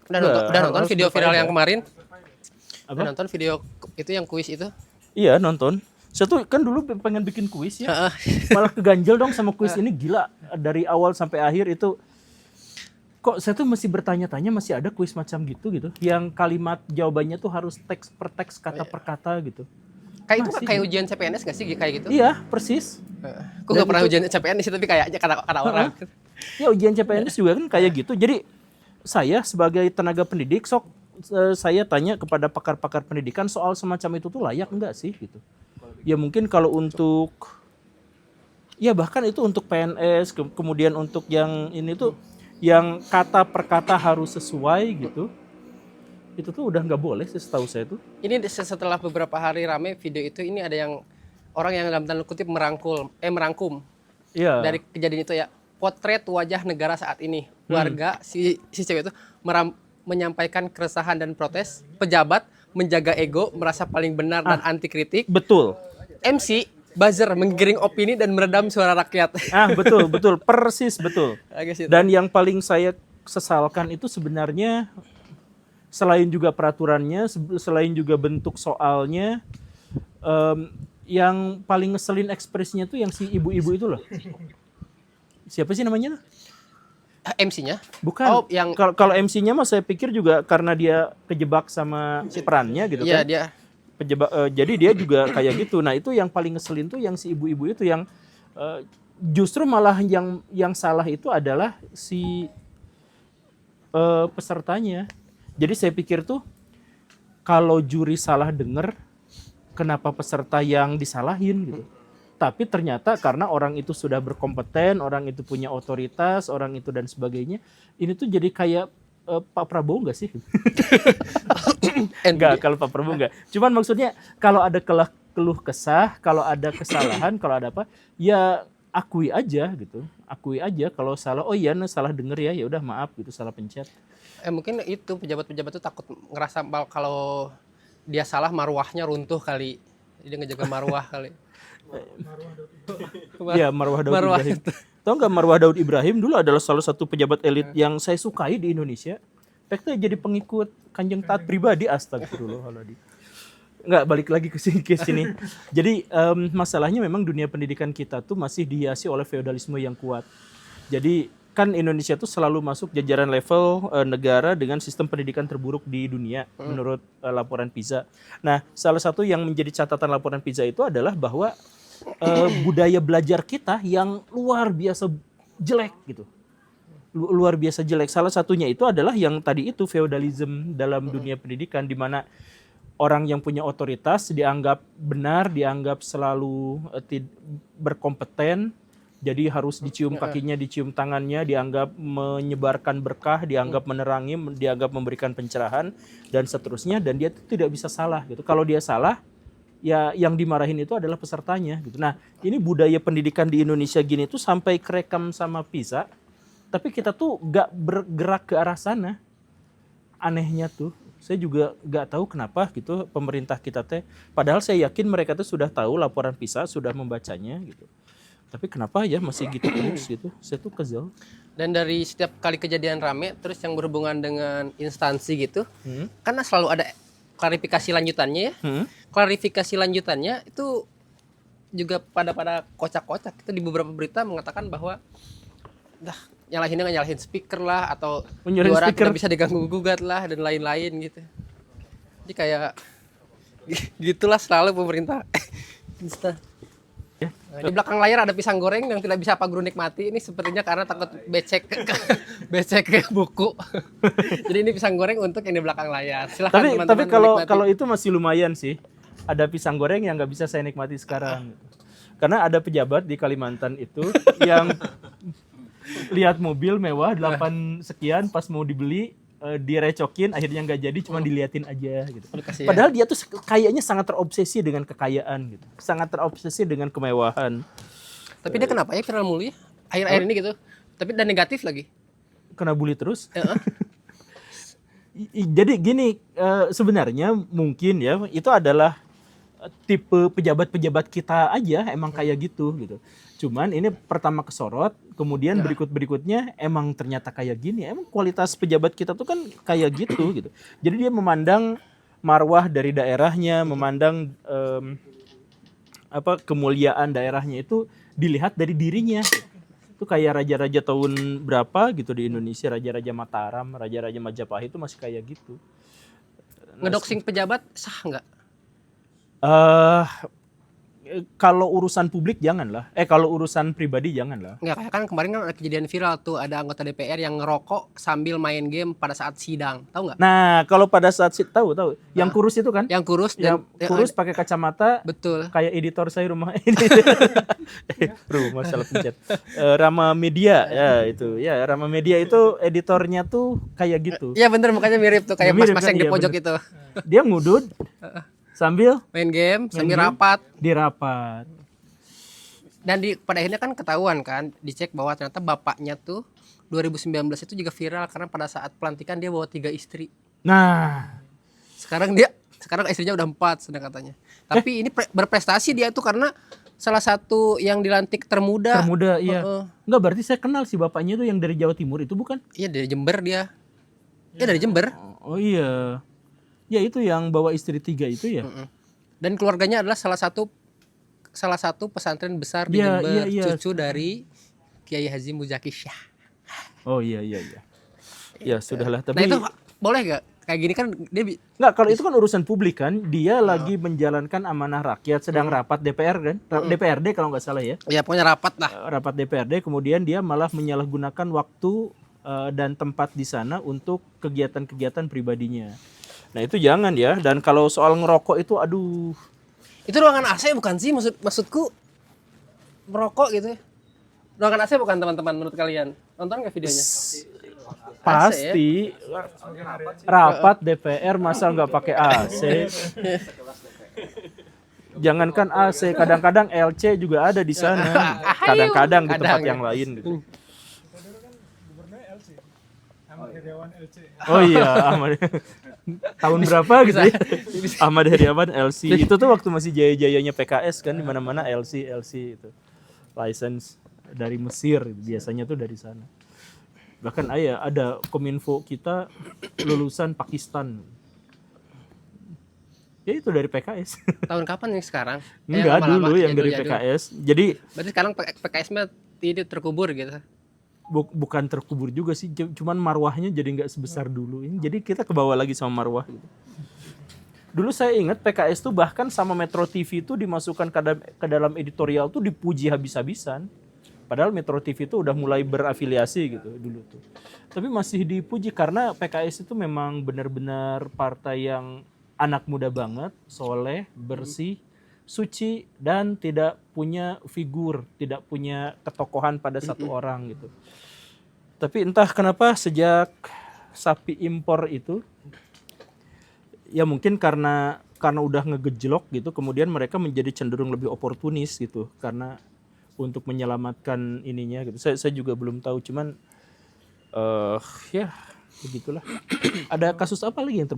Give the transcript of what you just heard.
Udah nonton harus video viral yang berfaedah. kemarin? Apa? Udah nonton video itu yang kuis itu? Iya, nonton. Saya tuh kan dulu pengen bikin kuis ya. Heeh. Malah keganjel dong sama kuis ini, gila. Dari awal sampai akhir itu kok saya tuh masih bertanya-tanya, masih ada kuis macam gitu yang kalimat jawabannya tuh harus teks per teks, kata per kata gitu. Kayak itu Masih kayak gitu. ujian CPNS gak sih kayak gitu? Iya, persis. Aku Dan gak pernah itu- ujian CPNS sih, tapi kayaknya kata orang. Ya ujian CPNS juga kan kayak gitu. Jadi saya sebagai tenaga pendidik saya tanya kepada pakar-pakar pendidikan soal semacam itu tuh layak enggak sih gitu. Ya mungkin kalau untuk ya bahkan itu untuk PNS kemudian untuk yang ini tuh yang kata per kata harus sesuai gitu. Itu tuh udah nggak boleh sih setahu saya tuh. Ini setelah beberapa hari rame video itu, ini ada yang orang yang dalam tanda kutip merangkum Iya. dari kejadian itu ya, potret wajah negara saat ini. Warga si cewek itu menyampaikan keresahan dan protes, pejabat menjaga ego, merasa paling benar dan anti kritik. Betul. MC buzzer menggiring opini dan meredam suara rakyat. Betul, persis betul. Agak situ. Dan yang paling saya sesalkan itu sebenarnya selain juga peraturannya, selain juga bentuk soalnya, yang paling ngeselin ekspresinya tuh yang si ibu-ibu itu loh. Siapa sih namanya? MC-nya? Bukan. Oh, yang Kalau MC-nya mah saya pikir juga karena dia kejebak sama perannya gitu iya kan. dia Jadi dia juga kayak gitu. Nah itu yang paling ngeselin tuh yang si ibu-ibu itu yang justru malah yang salah itu adalah si pesertanya. Jadi saya pikir tuh kalau juri salah denger, kenapa peserta yang disalahin gitu. Tapi ternyata karena orang itu sudah berkompeten, orang itu punya otoritas, orang itu dan sebagainya, ini tuh jadi kayak Pak Prabowo nggak sih? Enggak, kalau Pak Prabowo enggak. Cuman maksudnya kalau ada keluh kesah, kalau ada kesalahan, kalau ada apa, ya akui aja gitu. Akui aja kalau salah. Oh iya, salah denger ya udah maaf gitu, salah pencet. mungkin itu pejabat-pejabat itu takut ngerasa kalau dia salah marwahnya runtuh kali. Dia ngejaga marwah kali. Iya, Marwah Daud Marwah Ibrahim. itu. Tahu nggak Marwah Daud Ibrahim dulu adalah salah satu pejabat elit yang saya sukai di Indonesia. Efeknya jadi pengikut Kanjeng Taat pribadi, astagfirullahaladzim. Nggak, balik lagi ke sini. Jadi masalahnya memang dunia pendidikan kita tuh masih dihiasi oleh feodalisme yang kuat. Jadi kan Indonesia tuh selalu masuk jajaran level negara dengan sistem pendidikan terburuk di dunia menurut laporan PISA. Nah, salah satu yang menjadi catatan laporan PISA itu adalah bahwa budaya belajar kita yang luar biasa jelek gitu. Luar biasa jelek. Salah satunya itu adalah yang tadi itu feodalisme dalam dunia pendidikan, di mana orang yang punya otoritas dianggap benar, dianggap selalu berkompeten. Jadi harus dicium kakinya, dicium tangannya, dianggap menyebarkan berkah, dianggap menerangi, dianggap memberikan pencerahan dan seterusnya, dan dia tidak bisa salah gitu. Kalau dia salah, ya yang dimarahin itu adalah pesertanya gitu. Nah, ini budaya pendidikan di Indonesia gini tuh sampai kerekam sama PISA, tapi kita tuh gak bergerak ke arah sana. Anehnya tuh, saya juga gak tahu kenapa gitu pemerintah kita teh. Padahal saya yakin mereka tuh sudah tahu laporan PISA, sudah membacanya gitu. Tapi kenapa ya masih gitu terus gitu? Saya tuh kesel. Dan dari setiap kali kejadian rame terus yang berhubungan dengan instansi gitu, karena selalu ada klarifikasi lanjutannya ya. Klarifikasi lanjutannya itu juga pada kocak-kocak. Itu di beberapa berita mengatakan bahwa nyalahinnya nyalahin speaker lah, atau suara tidak bisa diganggu-gugat lah dan lain-lain gitu. Jadi kayak gitulah selalu pemerintah. Nah, di belakang layar ada pisang goreng yang tidak bisa Pak Guru nikmati. Ini sepertinya karena takut becek buku. Jadi ini pisang goreng untuk yang di belakang layar. Silahkan teman-teman. Tapi kalau itu masih lumayan sih. Ada pisang goreng yang nggak bisa saya nikmati sekarang. Karena ada pejabat di Kalimantan itu yang lihat mobil mewah 8 sekian, pas mau dibeli direcokin, akhirnya nggak jadi, cuma diliatin aja gitu. Padahal dia tuh kayaknya sangat terobsesi dengan kekayaan gitu, sangat terobsesi dengan kemewahan. Tapi dia kenapa ya viral mulu ya akhir-akhir ini gitu? Tapi dan negatif lagi. Kena bully terus. Jadi gini, sebenarnya mungkin ya itu adalah tipe pejabat-pejabat kita aja emang kayak gitu. Cuman ini pertama kesorot, kemudian berikut-berikutnya emang ternyata kayak gini. Emang kualitas pejabat kita tuh kan kayak gitu. Jadi dia memandang marwah dari daerahnya, memandang kemuliaan daerahnya itu dilihat dari dirinya. Itu kayak raja-raja tahun berapa gitu di Indonesia, raja-raja Mataram, raja-raja Majapahit itu masih kayak gitu. Ngedoxing pejabat sah nggak? Kalau urusan publik janganlah. Kalau urusan pribadi janganlah. Nggak, kayak kan kemarin kan ada kejadian viral tuh, ada anggota DPR yang ngerokok sambil main game pada saat sidang, tahu nggak? Nah, kalau pada saat tahu, yang kurus itu kan? Yang kurus Yang dan kurus pakai kacamata. betul. Kayak editor saya rumah ini. Rumah salah pencet. Rama Media ya itu. Ya, Rama Media itu editornya tuh kayak gitu. Iya bener, makanya mirip tuh kayak Mirip mas-mas kan? yang di Iya, pojok bener. itu. Dia ngudut sambil Main game sambil game. rapat. di rapat. Dan pada akhirnya kan ketahuan kan, dicek bahwa ternyata bapaknya tuh 2019 itu juga viral karena pada saat pelantikan dia bawa 3 istri. Nah, Sekarang istrinya udah 4 sedang katanya. Tapi ini berprestasi dia tuh karena salah satu yang dilantik termuda. iya. Enggak, berarti saya kenal si bapaknya tuh yang dari Jawa Timur itu bukan? Iya dari Jember dia. Dia dari Jember. Oh iya. Ya itu yang bawa istri 3 itu ya. Dan keluarganya adalah salah satu pesantren besar di Iya, Jember, iya. cucu dari Kiai Haji Muzaki Syah. Oh iya. Ya sudahlah, tapi Nah itu boleh gak? Kayak gini kan dia enggak, kalau itu kan urusan publik kan. Dia lagi menjalankan amanah rakyat, sedang rapat DPR kan? DPRD kalau nggak salah ya. ya pokoknya rapat lah. Rapat DPRD, kemudian dia malah menyalahgunakan waktu dan tempat di sana untuk kegiatan-kegiatan pribadinya. Nah itu jangan ya. Dan kalau soal ngerokok itu aduh. Itu ruangan AC bukan sih maksudku merokok gitu. Ruangan AC bukan teman-teman menurut kalian? Nonton nggak videonya? Pasti rapat DPR masa nggak pakai AC. Jangankan AC, kadang-kadang LC juga ada di sana. Kadang-kadang di tempat yang lain gitu. Oh iya, Ahmad. Tahun berapa gitu ya? Ahmad Heriawan LC. Itu tuh waktu masih jaya-jayanya PKS kan, di mana-mana LC itu. License dari Mesir biasanya tuh dari sana. Bahkan ada kominfo kita lulusan Pakistan. Ya itu dari PKS. Tahun kapan yang sekarang? Enggak, lama-lama, dulu yang dari jadul-jadul. PKS. Jadi Berarti sekarang PKS-nya tidak terkubur gitu. bukan terkubur juga sih, cuman marwahnya jadi nggak sebesar dulu. Jadi kita kebawa lagi sama marwah. Dulu saya ingat PKS tuh bahkan sama Metro TV itu dimasukkan ke dalam editorial tuh dipuji habis-habisan. Padahal Metro TV itu udah mulai berafiliasi gitu dulu tuh. Tapi masih dipuji karena PKS itu memang benar-benar partai yang anak muda banget, soleh, bersih, suci, dan tidak punya figur, tidak punya ketokohan pada satu orang gitu. Tapi entah kenapa sejak sapi impor itu, ya mungkin karena udah ngegejlok gitu, kemudian mereka menjadi cenderung lebih oportunis gitu, karena untuk menyelamatkan ininya gitu. Saya juga belum tahu, cuman ya begitulah. Ada kasus apa lagi yang